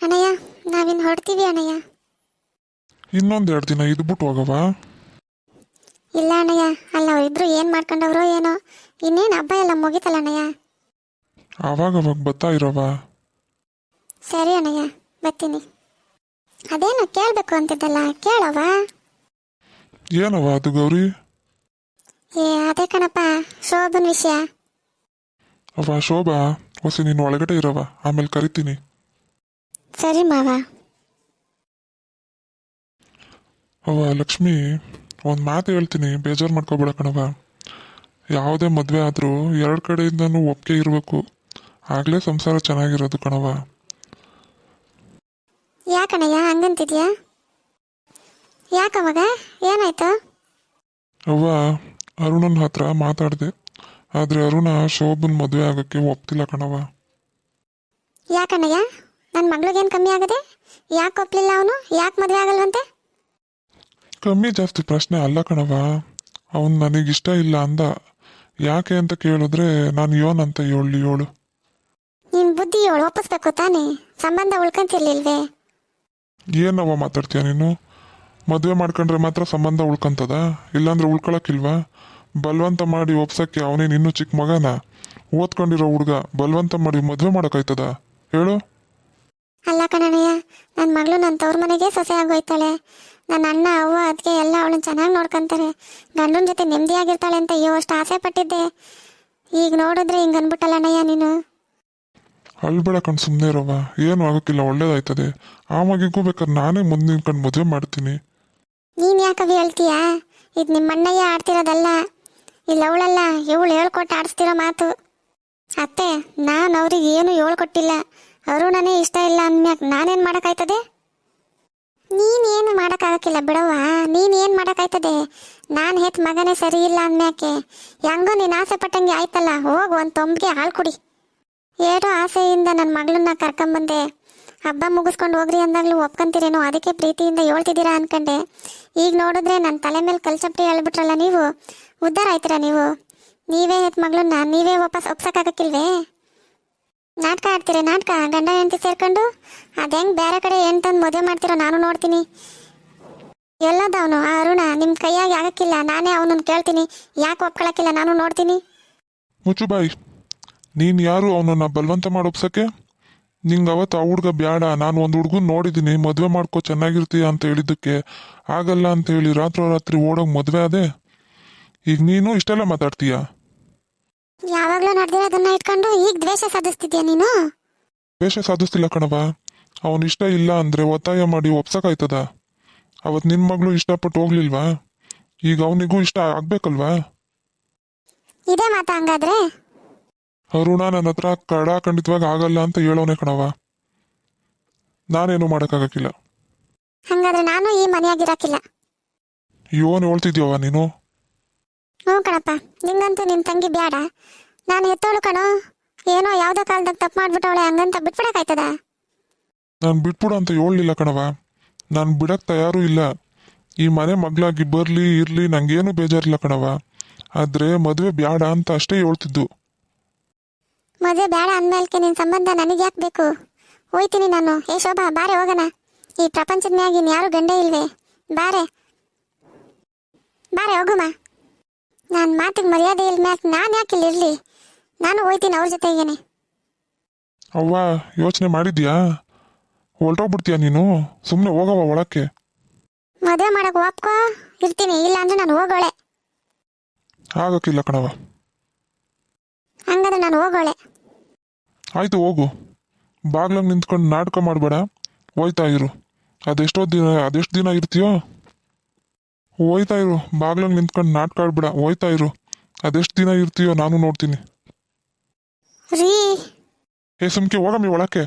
ಅಣ್ಣಯ್ಯ, ನಾವಿನ್ನು ಹೊರಡ್ತೀವಿ ಅಣ್ಣಯ್ಯ. ಇನ್ನೊಂದು 2 ದಿನ ಇದ್ಬಿಟ್ಟು ಹೋಗವ. ಇಲ್ಲ ಅಣ್ಣಯ್ಯ, ಅಲ್ಲ ಅವರಿಬ್ರು ಏನು ಮಾಡ್ಕೊಂಡವ್ರೋ ಏನೋ. ಇನ್ನೇನು ಹಬ್ಬ ಎಲ್ಲ ಮುಗೀತಲ್ಲ ಅಣ್ಣಯ್ಯ. ಆವಾಗವಾಗ ಬರ್ತಾ ಇರವ. ಸರಿ ಅಣ್ಣಯ್ಯ, ಬರ್ತೀನಿ. ಅದೇನು ಕೇಳಬೇಕು ಅಂತಿದ್ದಲ್ಲ, ಕೇಳವ. ಏನವ ಅದು ಗೌರಿ? ಅದೇ ಕಣಪ್ಪ, ಶೋಭನ್ ವಿಷಯ. ಅವ ಶೋಭಾ, ಹೊಸಿ ನೀನು ಒಳಗಡೆ ಇರವ, ಆಮೇಲೆ ಕರಿತೀನಿ. ಸರಿ ಮಾವ. ಅವ ಲಕ್ಷ್ಮಿ, ಒಂದು ಮಾತು ಹೇಳ್ತೀನಿ, ಬೇಜಾರು ಮಾಡ್ಕೋಬೇಡ ಕಣವ. ಯಾವುದೇ ಮದುವೆ ಆದರೂ 2 ಕಡೆಯಿಂದನೂ ಒಪ್ಪಿಗೆ ಇರಬೇಕು, ಆಗಲೇ ಸಂಸಾರ ಚೆನ್ನಾಗಿರೋದು ಕಣವ. ಯಾಕಣ್ಣಯ್ಯ ಹಂಗಂತಿದ್ಯಾ? ಯಾಕವಾಗ ಏನಾಯ್ತು? ಅವ್ವ, ಅರುಣನ ಹತ್ರ ಮಾತಾಡಿದೆ, ಆದರೆ ಅರುಣ ಶೋಭನ್ ಮದುವೆ ಆಗೋಕ್ಕೆ ಒಪ್ತಿಲ್ಲ ಕಣವ. ಯಾಕಣ್ಣಯ್ಯ, ನನ್ನ ಮಗಳಿಗೇನು ಕಮ್ಮಿ ಆಗದೆ? ಯಾಕೆ ಒಪ್ಲಿಲ್ಲ ಅವನು? ಯಾಕೆ ಮದುವೆ ಆಗಲ್ವಂತೆ? ಕಮ್ಮಿ ಜಾಸ್ತಿ ಪ್ರಶ್ನೆ ಅಲ್ಲ ಕಣವ. ಅವನು ನನಗಿಷ್ಟ ಇಲ್ಲ ಅಂದ. ಯಾಕೆ ಅಂತ ಕೇಳಿದ್ರೆ ನಾನು ಯೋನಂತ ಹೇಳು. ನಿನ್ನ ಬುದ್ಧಿ ಒಪ್ಪಿಸ್ಬೇಕು ತಾನೇ, ಸಂಬಂಧ ಉಳ್ಕೊಂತಿರ್ಲಿಲ್ವೇ? ಏನವ ಮಾತಾಡ್ತೀಯ ನೀನು? ಮದುವೆ ಮಾಡ್ಕೊಂಡ್ರೆ ಮಾತ್ರ ಸಂಬಂಧ ಉಳ್ಕೊಂತದ, ಇಲ್ಲಾಂದ್ರೆ ಉಳ್ಕೊಳಕ್ಕಿಲ್ವಾ? ಬಲವಂತ ಮಾಡಿ ಒಪ್ಸಕ್ಕೆ ಅವನೇನು ಇನ್ನೂ ಚಿಕ್ಕ ಮಗನ? ಓದ್ಕೊಂಡಿರೋ ಹುಡುಗ ಬಲವಂತ ಮಾಡಿ ಮದುವೆ ಮಾಡೋಕ್ಕಾಯ್ತದ ಹೇಳು? ಅಲ್ಲ ಕಣಣ್ಣಯ್ಯ, ನನ್ನ ಮಗಳು ನನ್ನ ತವ್ರ ಮನೆಗೆ ಸೊಸೆ ಆಗೋಯ್ತಾಳೆ. ನನ್ನ ಅಣ್ಣ ಅವ್ವ ಅದಕ್ಕೆ ಎಲ್ಲ ಅವಳನ್ನ ಚೆನ್ನಾಗಿ ನೋಡ್ಕೊಂತಾರೆ, ಗಂಡನ ಜೊತೆ ನೆಮ್ಮದಿಯಾಗಿರ್ತಾಳೆ ಅಂತ ಅಷ್ಟು ಆಸೆ ಪಟ್ಟಿದ್ದೆ. ಈಗ ನೋಡಿದ್ರೆ ಹಿಂಗೆ ಅನ್ಬಿಟ್ಟಲ್ಲಣ್ಣಯ್ಯ ನೀನು. ಅಳ್ಬೇಡ ಕಣ್, ಸುಮ್ಮನೆ ಇರವ, ಏನು ಆಗೋಕ್ಕಿಲ್ಲ, ಒಳ್ಳೇದಾಯ್ತದೆ. ಆ ಮಗಿಗೂ ಬೇಕಾದ್ರೆ ನಾನೇ ಮುಂದೆ ನಿಂತ್ಕೊಂಡು ಮದುವೆ ಮಾಡ್ತೀನಿ. ನೀನು ಯಾಕವಿ ಹೇಳ್ತೀಯಾ? ಇದು ನಿಮ್ಮ ಅಣ್ಣಯ್ಯ ಆಡ್ತಿರೋದಲ್ಲ, ಇಲ್ಲ ಅವಳಲ್ಲ, ಇವಳು ಹೇಳ್ಕೊಟ್ಟು ಆಡಿಸ್ತಿರೋ ಮಾತು. ಅತ್ತೆ, ನಾನು ಅವ್ರಿಗೆ ಏನು ಹೇಳ್ಕೊಟ್ಟಿಲ್ಲ. ಅರುಣನೇ ಇಷ್ಟ ಇಲ್ಲ ಅಂದ್ಮ್ಯಾಕೆ ನಾನೇನು ಮಾಡೋಕ್ಕಾಯ್ತದೆ? ನೀನೇನು ಮಾಡೋಕ್ಕಾಗಕ್ಕಿಲ್ಲ ಬಿಡವ್ವ, ನೀನೇನು ಮಾಡೋಕ್ಕಾಯ್ತದೆ? ನಾನು ಹೆತ್ ಮಗನೇ ಸರಿ ಇಲ್ಲ ಅಂದ್ಮ್ಯಾಕೆ ಹೆಂಗೋ ನೀನು ಆಸೆ ಪಟ್ಟಂಗೆ ಆಯ್ತಲ್ಲ, ಹೋಗು ಒಂದು ತೊಂಬಿಗೆ ಹಾಲು ಕುಡಿ. ಏನೋ ಆಸೆಯಿಂದ ನನ್ನ ಮಗಳನ್ನ ಕರ್ಕೊಂಬಂದೆ, ಹಬ್ಬ ಮುಗಿಸ್ಕೊಂಡು ಹೋಗ್ರಿ ಅಂದಾಗಲೂ ಒಪ್ಕೊಂತೀರೇನೋ, ಅದಕ್ಕೆ ಪ್ರೀತಿಯಿಂದ ಹೇಳ್ತಿದ್ದೀರಾ ಅನ್ಕಂಡೆ. ಈಗ ನೋಡಿದ್ರೆ ನನ್ನ ತಲೆ ಮೇಲೆ ಕಲ್ಚಪ್ಟಿ ಹೇಳ್ಬಿಟ್ರಲ್ಲ ನೀವು, ಉದ್ಧಾರ ಆಯ್ತೀರಾ ನೀವು? ನೀವೇ ಹೆತ್ ಮಗಳನ್ನ ನೀವೇ ವಾಪಸ್ ಒಪ್ಸಕ್ಕಾಗಕ್ಕಿಲ್ವೇ? ನಾಟಕ ಆಡ್ತೀರ, ನಾಟಕ ಗಂಡ ಹೆಂಡತಿ ಸೇರ್ಕೊಂಡು. ಅದು ಹೆಂಗೆ ಬೇರೆ ಕಡೆ ಏನು ತಂದು ಮದುವೆ ಮಾಡ್ತೀರೋ ನಾನು ನೋಡ್ತೀನಿ. ಎಲ್ಲದವನು ಆ ಅರುಣ ನಿಮ್ಮ ಕೈಯಾಗಿ ಆಗಕ್ಕಿಲ್ಲ, ನಾನೇ ಅವನನ್ನು ಕೇಳ್ತೀನಿ, ಯಾಕೆ ಒಪ್ಕೊಳಕ್ಕಿಲ್ಲ ನಾನು ನೋಡ್ತೀನಿ. ಮುಚ್ಚು ಬಾಯಿ, ನೀನು ಯಾರು ಅವನನ್ನ ಬಲವಂತ ಮಾಡಿ ಒಪ್ಸಕ್ಕೆ? ನಿಂಗೆ ಅವತ್ತು ಆ ಹುಡುಗ ಬೇಡ, ನಾನು ಒಂದು ಹುಡುಗನ ನೋಡಿದ್ದೀನಿ, ಮದುವೆ ಮಾಡ್ಕೊ ಚೆನ್ನಾಗಿರ್ತೀಯ ಅಂತ ಹೇಳಿದ್ದಕ್ಕೆ ಆಗಲ್ಲ ಅಂತ ಹೇಳಿ ರಾತ್ರೋರಾತ್ರಿ ಓಡೋಗಿ ಮದುವೆ ಅದೇ. ಈಗ ನೀನು ಇಷ್ಟೆಲ್ಲ ಮಾತಾಡ್ತೀಯ? ಯಾವಾಗಲೂ ನಡೆದಿರೋದನ್ನ ಇಟ್ಕೊಂಡು ಈಗ ದ್ವೇಷ ಸಾಧಿಸ್ತಿದ್ಯಾ ನೀನು? ದ್ವೇಷ ಸಾಧಿಸ್ತಿಲ್ಲ ಕಣವ. ಅವನು ಇಷ್ಟ ಇಲ್ಲ ಅಂದರೆ ಒತ್ತಾಯ ಮಾಡಿ ಒಪ್ಸಕ್ಕಾಯ್ತದ? ಅವತ್ತು ನಿನ್ನ ಮಗಳು ಇಷ್ಟಪಟ್ಟು ಹೋಗ್ಲಿಲ್ವಾ? ಈಗ ಅವನಿಗೂ ಇಷ್ಟ ಆಗ್ಬೇಕಲ್ವಾ? ಇದೇ ಮಾತಾ ಹಂಗಾದ್ರೆ? ಅರುಣ ನನ್ನ ಹತ್ರ ಖಂಡಿತವಾಗಿ ಆಗಲ್ಲ ಅಂತ ಹೇಳೋನೆ ಕಣವ. ನಾನೇನು ಮಾಡೋಕ್ಕಾಗಕ್ಕಿಲ್ಲ. ಹಂಗಾದ್ರೆ ನಾನು ಈ ಮನೆಯಾಗಿರಕ್ಕಿಲ್ಲ. ಏನು ಹೇಳ್ತಿದ್ಯವ ನೀನು? ಹ್ಞೂ ಕಣಪ್ಪ, ನಿಂಗಂತೂ ನಿನ್ನ ತಂಗಿ ಬೇಡ. ನಾನು ಎತ್ತೋಳು ಕಣೋ, ಏನೋ ಯಾವುದೋ ಕಾಲದಾಗ ತಪ್ಪು ಮಾಡ್ಬಿಟ್ಟವಳೆ, ಹಂಗಂತ ಬಿಟ್ಬಿಡಕ್ಕಾಯ್ತದ? ನಾನು ಬಿಟ್ಬಿಡು ಅಂತ ಹೇಳಲಿಲ್ಲ ಕಣವ, ನಾನು ಬಿಡಕ್ಕೆ ತಯಾರೂ ಇಲ್ಲ. ಈ ಮನೆ ಮಗಳಾಗಿ ಬರಲಿ ಇರಲಿ ನಂಗೇನು ಬೇಜಾರಿಲ್ಲ ಕಣವ, ಆದರೆ ಮದುವೆ ಬೇಡ ಅಂತ ಅಷ್ಟೇ ಹೇಳ್ತಿದ್ದು. ಮದುವೆ ಬೇಡ ಅಂದ್ಮೇಲೆ ನಿನ್ನ ಸಂಬಂಧ ನನಗೆ ಯಾಕೆ ಬೇಕು? ಹೋಯ್ತೀನಿ ನಾನು. ಏ ಶೋಭಾ, ಬಾರೆ ಹೋಗೋಣ. ಈ ಪ್ರಪಂಚದ ಮ್ಯಾಗ ಇನ್ಯಾರು ಗಂಡೇ ಇಲ್ವೇ? ಬಾರೆ ಬಾರೆ ಹೋಗುಮ. ನಾನು ಮಾತಿಗೆ ಮರ್ಯಾದೆ ಇಲ್ಲ ಮ್ಯಾಕೆ ನಾನು ಯಾಕೆ ಇಲ್ಲಿ ಇರಲಿ? ನಾನು ಹೋಯ್ತೀನಿ ಅವ್ರ ಜೊತೆಗೇನೆ. ಅವ್ವ, ಯೋಚನೆ ಮಾಡಿದ್ಯಾ? ಹೊರಟೋಗ್ಬಿಡ್ತೀಯ ನೀನು? ಸುಮ್ಮನೆ ಹೋಗವ ಒಳಕ್ಕೆ. ಮದುವೆ ಮಾಡಕ್ಕೆ ಒಪ್ಕೋ ಇರ್ತೀನಿ, ಇಲ್ಲ ಅಂದ್ರೆ ನಾನು ಹೋಗೋಳೆ. ಆಗಕ್ಕಿಲ್ಲ ಕಣವ. ಹಂಗಾದ್ರೆ ನಾನು ಹೋಗೋಳೆ. ಆಯ್ತು ಹೋಗು, ಬಾಗ್ಲಾಗ ನಿಂತ್ಕೊಂಡು ನಾಟಕ ಮಾಡಬೇಡ, ಹೋಯ್ತಾ ಇರು. ಅದೆಷ್ಟು ದಿನ ಇರ್ತೀಯೋ ಹೋಯ್ತಾ ಇರು. ಬಾಗ್ಲಾಗ ನಿಂತ್ಕೊಂಡು ನಾಟಕ ಆಡ್ಬೇಡ, ಹೋಯ್ತಾ ಇರು. ಅದೆಷ್ಟು ದಿನ ಇರ್ತೀಯೋ ನಾನು ನೋಡ್ತೀನಿ. ರೀ, ಏ ಸುಮ್ಕೆ ಹೋಗಮ್ಮಿ ಒಳಕ್ಕೆ.